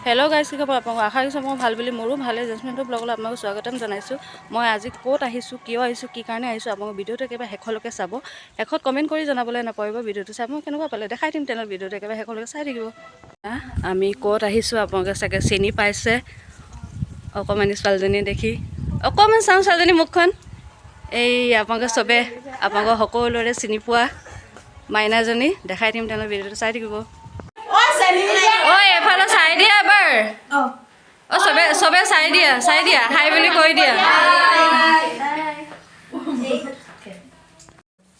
Hello' guys, কি খবৰ আপোনালোকক? আশা কৰিছোঁ মই ভাল বুলি। মোৰো ভালে। জেচমিনটো ব্লগলৈ আপোনালোকক স্বাগতম জনাইছোঁ। মই আজি ক'ত আহিছোঁ, কিয় আহিছোঁ, কি কাৰণে আহিছোঁ, আপোনালোকৰ ভিডিঅ'টো একেবাৰে শেষলৈকে চাব। শেষত কমেণ্ট কৰি জনাবলৈ নাপাহৰিব। ভিডিঅ'টো চাই মই কেনেকুৱা পালে দেখাই দিম তেনেহ'লে ভিডিঅ'টো একেবাৰে শেষলৈকে চাই থাকিব। আমি ক'ত আহিছোঁ আপোনালোকে চাগে চিনি পাইছে অকণমানি ছোৱালীজনী দেখি। অকণমান চাওঁ ছোৱালীজনী মুখখন। এই আপোনালোকে চবে আপোনালোকৰ সকলোৰে চিনি পোৱা মাইনাজনী দেখাই দিম তেনেহ'লে ভিডিঅ'টো চাই থাকিব। ঐ এফালে চাই দিয়া এবাৰ। চবে চবে চাই দিয়া হাই বুলি কৈ দিয়া।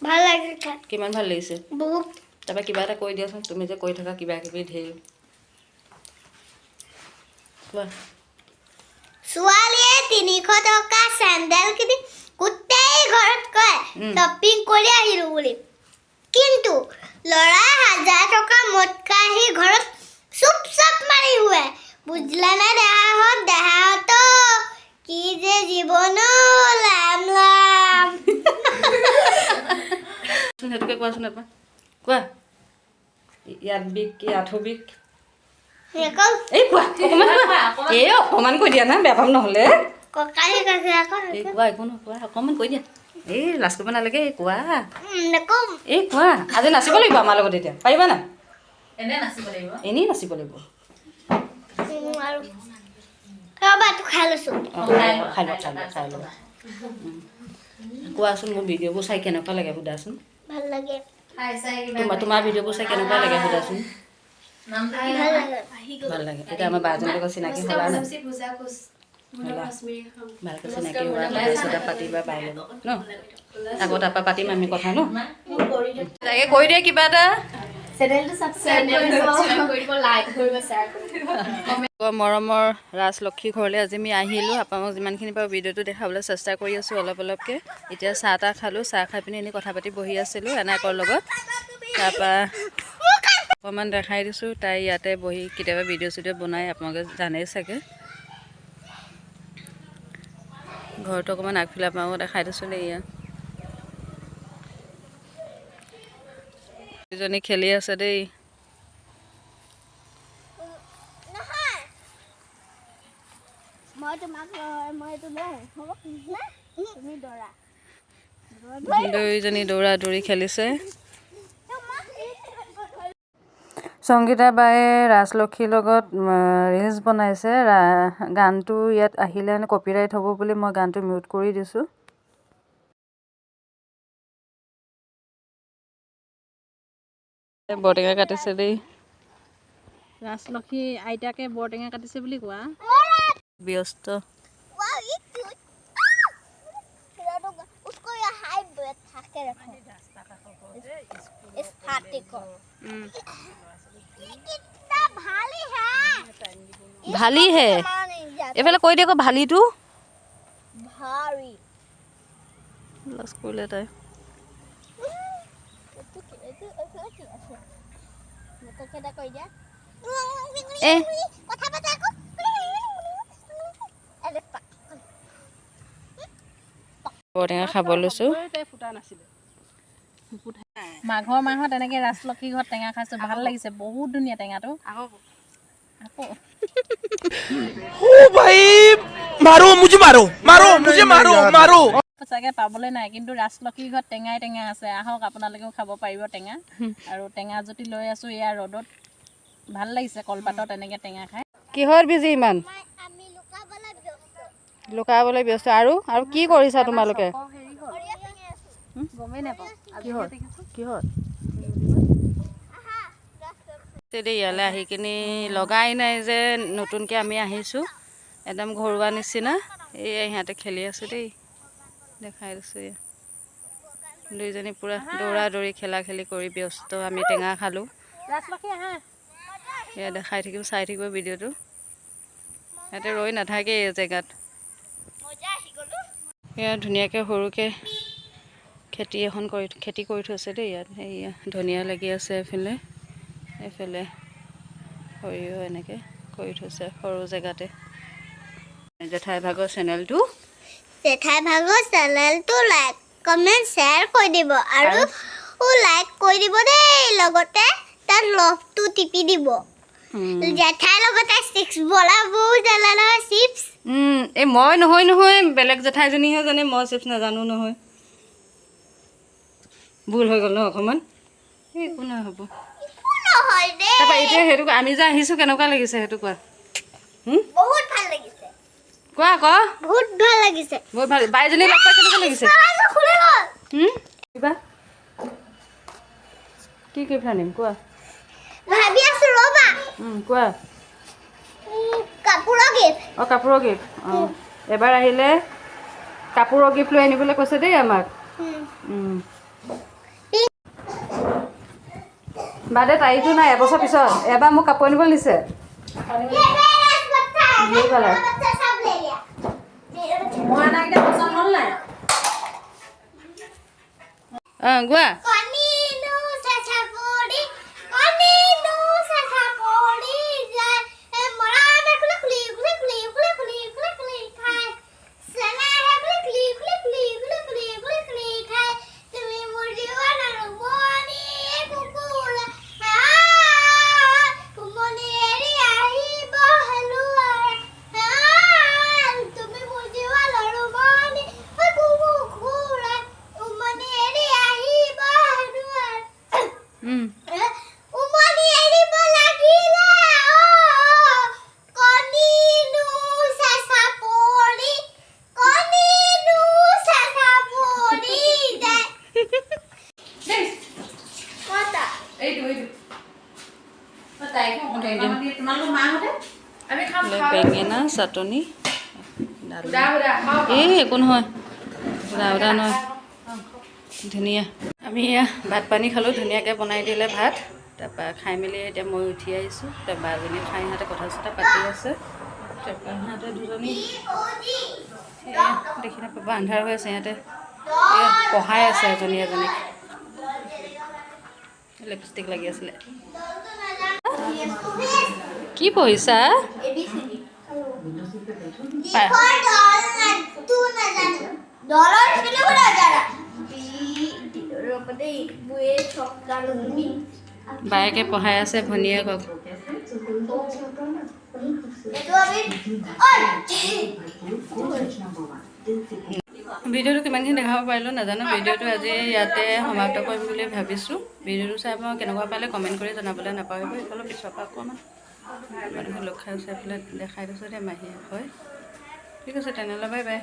ভাল লাগিছে। কিমান ভাল লাগিছে বহুত। তাৰপৰা কিবা এটা কৈ দিয়াচোন, তুমি যে কৈ থাকা কিবা কিবি ঢেৰ। কোৱা। ছোৱালীয়ে 300 টকা চেণ্ডেল কিনি গোটেই ঘৰত কয় শ্বপিং কৰি আহিলোঁ বুলি, কিন্তু ল'ৰা 1000 টকা মদকা আহি ঘৰত চুপ চাপ মাৰি শুৱে। বুজিলা নাই দেহাহঁত কি যে জীৱন লাম লাম। সেইটোকে কোৱাচোন এবাৰ কোৱা। ইয়াত বিষ কি আঁঠু বিষ এই কোৱা অকণমান কৈ দিয়া না, বেয়া পাম নহ'লে। এই কোৱা একো নোকোৱা, অকণমান কৈ দিয়া। এই লাজ কৰিব নালাগে, এই কোৱা। এই কোৱা। আজি নাচিব লাগিব আমাৰ লগত, এতিয়া পাৰিবা না? এনেই নাচিব লাগিব। খাই লৈছোঁ। খাই লওঁ। কোৱাচোন, মোৰ ভিডিঅ'বোৰ চাই কেনেকুৱা লাগে সোধাচোন। ভাল লাগে। তোমাৰ ভিডিঅ'বোৰ চাই কেনেকুৱা লাগে সোধাচোন। ভাল লাগে। এতিয়া আমাৰ বাজনীৰ লগত চিনাকি হ'লা নাই? ভালকৈ চিনাকি হোৱা, কথা পাতিবা পাই ল'ব ন। আকৌ তাৰপৰা পাতিম আমি কথা ন। তাকে কৈ দিয়ে কিবা এটা। মৰমৰ ৰাজলক্ষী ঘৰলৈ আজি আমি আহিলোঁ। আপোনালোকক যিমানখিনি পাৰোঁ ভিডিঅ'টো দেখাবলৈ চেষ্টা কৰি আছোঁ অলপকৈ। এতিয়া চাহ তাহ খালোঁ, চাহ খাই পিনি এনেই কথা পাতি বহি আছিলোঁ এনাইকৰ লগত। তাৰপৰা অকণমান দেখাই দিছোঁ, তাই ইয়াতে বহি কেতিয়াবা ভিডিঅ' চিডিঅ' বনাই, আপোনালোকে জানেই চাগে। ঘৰটো অকণমান আগফালে আপোনালোকক দেখাই দিছোঁ দেই। ইয়াত দুজনী খেলি আছে দেই। দুইজনী দৌৰা দৌৰি খেলিছে। সংগীতা বায়ে ৰাজলক্ষীৰ লগত ৰিলচ বনাইছে। গানটো ইয়াত আহিলে কপিৰাইট হ'ব বুলি মই গানটো মিউট কৰি দিছোঁ। বৰটেঙা কাটিছে দেই। ৰাজলক্ষী আইতাকে বৰটেঙা কাটিছে বুলি কোৱা। ব্যস্ত। ভালি হে এইফালে কৈ দিয়ে আকৌ ভালিটো লাজ কৰিলে তাই। বৰটেঙা খাব লৈছোঁ। মাঘৰ মাহত এনেকে ৰাজলক্ষী ঘৰত টেঙা খাইছোঁ, ভাল লাগিছে। বহুত ধুনীয়া টেঙাটো। সঁচাকে পাবলৈ নাই, কিন্তু ৰাজলক্ষীৰ ঘৰত টেঙাই টেঙা আছে। আহক আপোনালোকেও খাব পাৰিব টেঙা। আৰু টেঙা জুতি লৈ আছোঁ এয়া ৰ'দত। ভাল লাগিছে কলপাতত এনেকে টেঙা খাই। কিহৰ বিজি ইমান লুকাবলৈ ব্যস্ত? আৰু কি কৰিছা তোমালোকে? গমেই নাপাওঁ। কিহত দেই ইয়ালৈ আহি কিনি লগাই নাই যে, নতুনকৈ আমি আহিছোঁ একদম ঘৰুৱা নিচিনা। এই সিহঁতে খেলি আছে দেই, দেখাই দিছোঁ। দুইজনী পূৰা দৌৰা দৌৰি খেলা খেলি কৰি ব্যস্ত। আমি টেঙা খালোঁ। এয়া দেখাই থাকিম, চাই থাকিব ভিডিঅ'টো। সিহঁতে ৰৈ নাথাকে এই জেগাত। এয়া ধুনীয়াকৈ সৰুকৈ খেতি কৰি থৈছে দেই ইয়াত। এয়া ধনিয়া লাগি আছে এইফালে সৰিয়হ এনেকৈ কৰি থৈছে সৰু জেগাতে। জেঠাই ভাগৰ চেনেলটো লাইক কমেণ্ট শ্বেয়াৰ কৰি দিব আৰু লাইক কৰি দিব দেই লগতে তাৰ লভটো টিপি দিব জেঠাইৰ লগতে চিপছ বলাব জানানা চিপছ এই মই নহয় বেলেগ জেঠাইজনীহে জানে মই চিপছ নাজানো নহয় ভুল হৈ গ'ল ন অকণমান এই একো নহয় হ'ব নহয় দে তাৰপৰা এতিয়া সেইটো আমি যে আহিছোঁ কেনেকুৱা লাগিছে সেইটো কোৱা বহুত ভাল লাগিছে কোৱা আকৌ বহুত ভাল লাগিছে বহুত ভাল বাইজনী লগ পাই কেনেকুৱা লাগিছে খুলি গ'ল কিবা কি প্লেনিং কোৱা ভাবি আছো ৰবা কোৱা কাপোৰৰ গিফ্ট অঁ কাপোৰৰ গিফ্ট অঁ এবাৰ আহিলে কাপোৰৰ গিফ্ট লৈ আনিবলৈ কৈছে দেই আমাক বাদে তাৰিখটো নাই এবছৰ পিছত এবাৰ মোক কাপোৰ আনিবলৈ দিছে ব্লু কালাৰ অঁ গোৱা বেঙেনা চাটনি এই একো নহয় সুদা নহয় ধুনীয়া আমি ভাত পানী খালোঁ ধুনীয়াকৈ বনাই দিলে ভাত তাৰপৰা খাই মেলি এতিয়া মই উঠি আহিছোঁ তাৰপৰা বাজনী খাই সিহঁতে কথা চথা পাতি আছে তাৰপৰা সিহঁতে দুজনী দেখি নাপাব আন্ধাৰ হৈ আছে সিহঁতে পঢ়াই আছে এজনীক লিপষ্টিক লাগি আছিলে কি পঢ়িছা বায়েকে পঢ়াই আছে ভনীয়েকক ভিডিঅ'টো কিমানখিনি দেখাব পাৰিলোঁ নাজানো ভিডিঅ'টো আজি ইয়াতে সমাপ্ত কৰিম বুলি ভাবিছোঁ ভিডিঅ'টো চাই মই কেনেকুৱা পালে কমেণ্ট কৰি জনাবলৈ নাপাহৰিব এইফালে পিছৰ পৰা অকণমান মানুহে লগ খাই চাই পেলাই দেখাই দিছোঁ এতিয়া মাহীয়ে হয় ঠিক আছে তেনেহ'লে বাই বাই